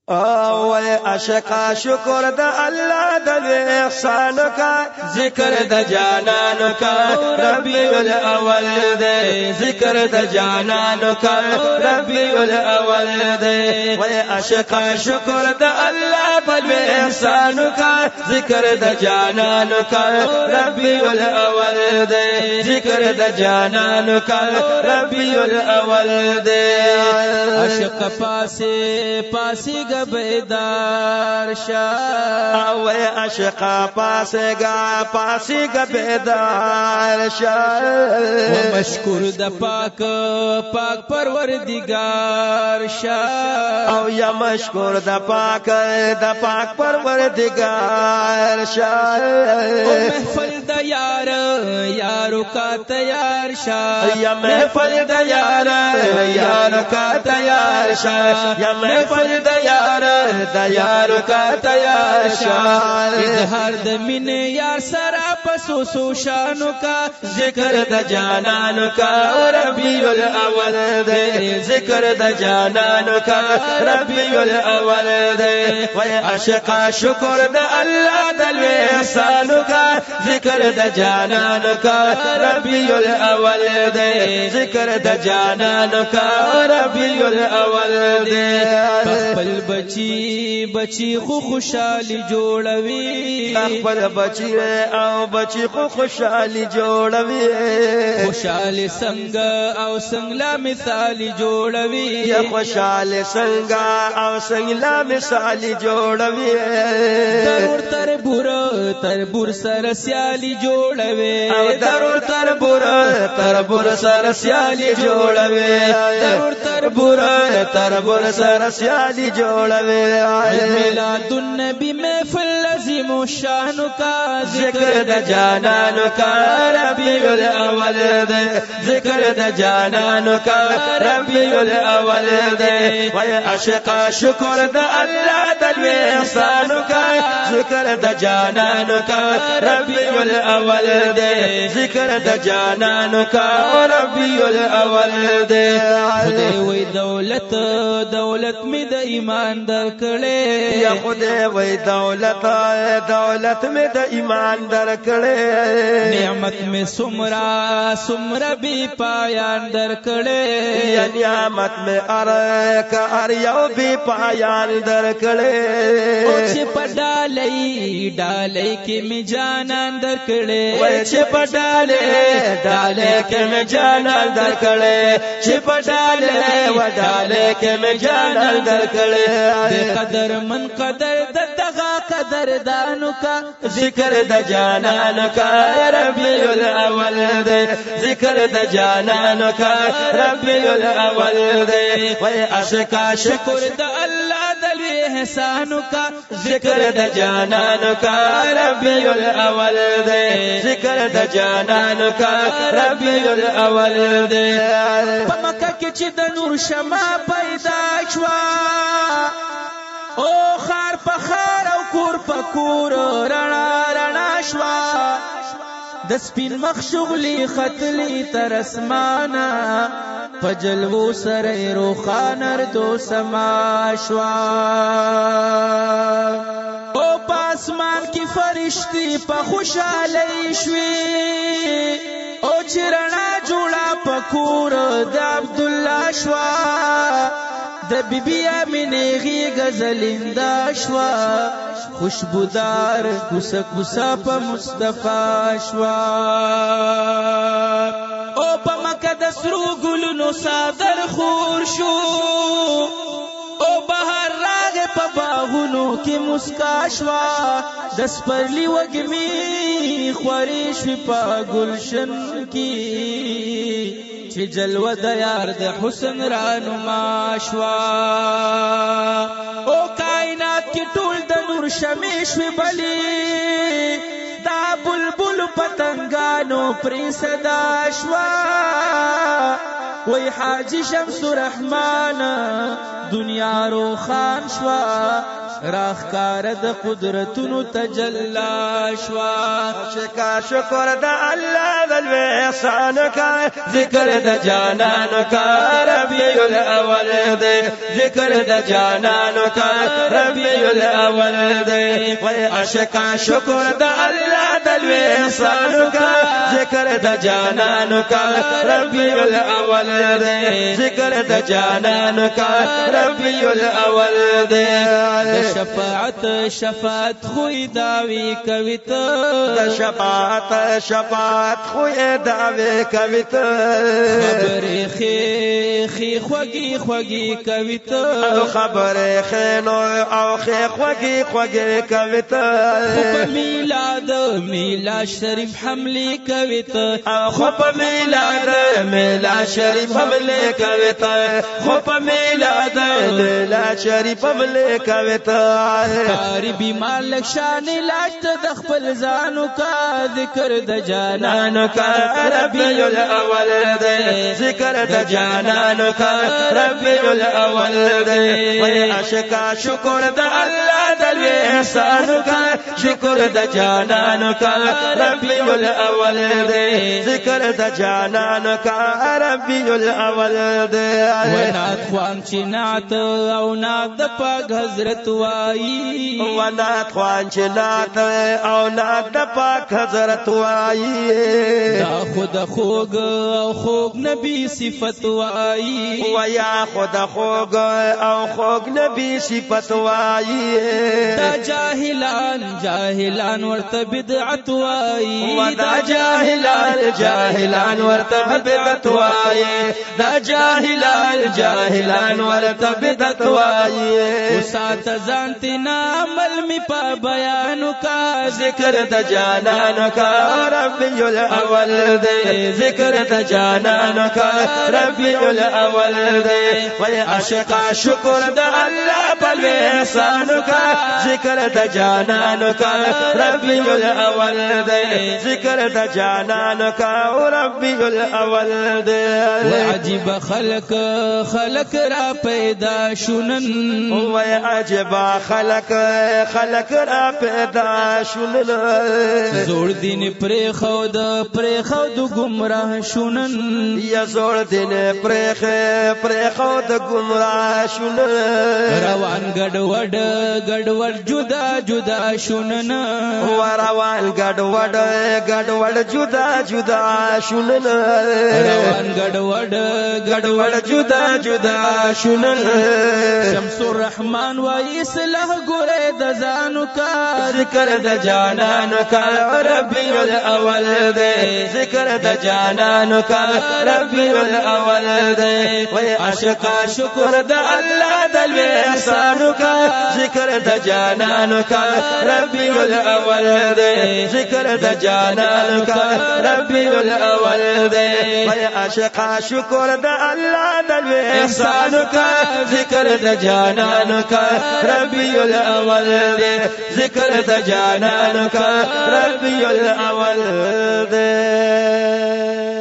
او عاشقا شکر د الله د احسان کا ذکر د جانان کا ربیع الاول دے ذکر د جانان کا ربیع الاول دے و عاشقا شکر د الله د احسان کا ذکر د جانان کا ربیع الاول دے ذکر د جانان کا ربیع الاول دے عاشق پاسی بیدار شاہ او عاشقا پاسی گا بیدار شاہ و مشکور د پاک پروردگار شاہ او یا مشکور د پاک پروردگار شاہ او محفل د یارو کا تیار شاہ یا محفل د یارو کا تیار شاہ یا محفل د یارو کا تیار شاہ اظہار د من یار سرا پسو شانو کا ذکر د جانان کا ربیع الاول دے ذکر د جانان کا ربیع الاول دے و عاشقا شکر د اللہ د احسان کا ذکر د جانان کا ربیع الاول دے ذکر د جانان کا ربیع الاول دے خپل بچی خو خوشحالی جوړوي خپل بچی او بچی خو خوشحالی جوړوي خوشحال څنګه او څنګه مثالی جوړوي یا خوشحال څنګه او څنګه مثالی جوړوي ضرور تربور سره سیالی جوړوي او ضرور تربور سره سیالی جوړوي ضرور تربور سره سیالی جوړوي میلاد النبی محفل لازم شان کا ذکر د جانان کا ربیع الاول دے ذکر د جانان کا ربیع الاول دے و عاشقا شکر د اللہ د احسان کا ذکر د جانان کا ربیع الاول دے ذکر د جانان کا ربیع الاول دے خدای وی دولت می د ایمان درکړې یا خدای وی دولت می د ایمان درکړې نعمت میں سمرا بی پایان درکړې یا نعمت میں ار یو بی پایان درکړې او چې ډالۍ کې می جانان درکړې وای چې ډالۍ کې می جانان درکړې چې ډالۍ کې می جانان درکړې قدر من قدر دغه قدر دانو کا ذکر د جانان کا ربیع الاول دے ذکر د جانان کا ربیع الاول دے وای عاشقا شکر د الله د احسان کا ذکر د جانان کا ربیع الاول دے ذکر د جانان کا ربیع الاول دے په مکه کې چې د نور شمع پیدا شوا او خار په خار او کور په کور رڼا شوا د سپین مخ شغلی خطلی تر اسمانا پجلوو سره روخانر دو سما شوا او پاسمان کی فرشتي په خوشاله شوي او چرنا جوړه پکور د عبد الله شوا د بیبی امینه غي غزلندا شوا خوشبودار کوسه په مصطفی شوا او په مکه د سرو ګلونو صادر خور شو او بهر راغ په باغونو کې مسکا شوا د سپرلی وګمی خوري شو په گلشن کې چې جلوه د یار د حسن رانما شوا او کائنات کی ټول د نور شمع شوي بلی دا بلبل پتنګانو پرې صدا شوا وای حاجی شمس رحمان دنیا روخان شوا راخکار د قدرتونو تجلا شوا عاشقا شکر د الله د احسان کا ذکر د جانان کا ربیع الاول دے ذکر د جانان کا ربیع الاول دے و عاشقا شکر د الله د احسان کا ذکر د جانان کا ربیع الاول دے ذکر د جانان کا ربیع الاول دے شفاعت خوی داوی کویتا شفاعت خوی داوی کویتا خبر خی خوگی کویتا خبر خینو او خی خوگی کویتا خوب میلاد شریف حملی کویتا خوب میلاد شریف حملی کویتا خوب میلاد شریف حملی کویتا کاری بیمار لکشان لاشت دخپل زانو کا ذکر د جانانو کا ربیع الاول دے ذکر د جانانو کا ربیع الاول دے عاشقا شکر د اللہ د احسان کا شکر د جانانو کا ربیع الاول دے ذکر د جانانو کا ربیع الاول دے ونات خوان چنات او نات د پاک حضرت وائی ونات خوان چنات او نات د پاک حضرت وائی دا خود خوگ او خوگ نبی صفت وائی ویا خود خوگ او خوگ نبی صفت وائی دا جاہلان ورت بدعت وائی دا جاہلان ورت بدعت وائی دا جاہلان ورت بدعت وائی سات زانتنا عمل می پا بیانو کا ذکر د جانانو کا ربیع الاول دے ذکر د جانانو کا ربیع الاول دے وی عاشقا شکر د اللہ پل احسانو کا ذکر د جانانو کا ربیع الاول دے ذکر د جانانو کا ربیع الاول دے وعجب خلق را پیدا شنن وی عجب خلق را پیدا شنن زور دین پری خود گمراہ شنن یا زور دین پری خود گمراہ شنن روان گڑوڑ جدا شنن روان گڑوڑ جدا شنن روان گڑوڑ جدا شنن شمس الرحمن و اصلاح گورے دزانو کا ذکر د جانانو کا ربیع الاول دے ذکر د جانانو کا ربیع الاول دے وی عاشقا شکر د اللہ د احسانو کا ذکر د جانانو کا ربیع الاول دے ذکر د جانانو کا ربیع الاول دے وی عاشقا شکر د اللہ د احسانو کا ذکر د جانانو کا ربیع الاول دے ذکر د جانانو کا ربیع الاول دے